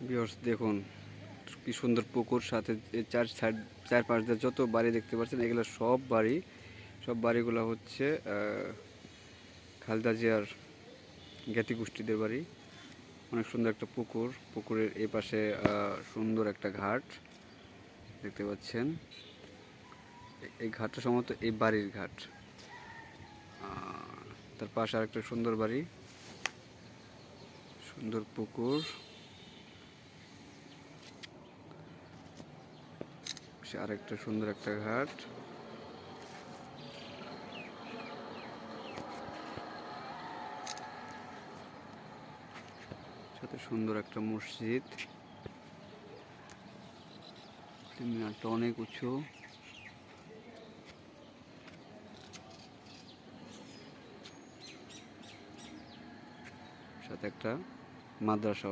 Viewers দেখুন কি সুন্দর পুকুর, সাথে চার পাশ দিয়ে যত বাড়ি দেখতে পাচ্ছেন এগুলো সব বাড়িগুলো হচ্ছে খালেদা জিয়ার জ্ঞাতি গোষ্ঠীদের বাড়ি। অনেক সুন্দর একটা পুকুর, পুকুরের এই পাশে সুন্দর একটা ঘাট দেখতে পাচ্ছেন। এই ঘাটটা সম্ভবত এই বাড়ির ঘাট। তার পাশে আরেকটা সুন্দর বাড়ি, সুন্দর পুকুর, আরেকটা সুন্দর একটা ঘাট। সাথে সুন্দর একটা মসজিদ, মিনারটা অনেক উঁচু। সাথে একটা মাদ্রাসা।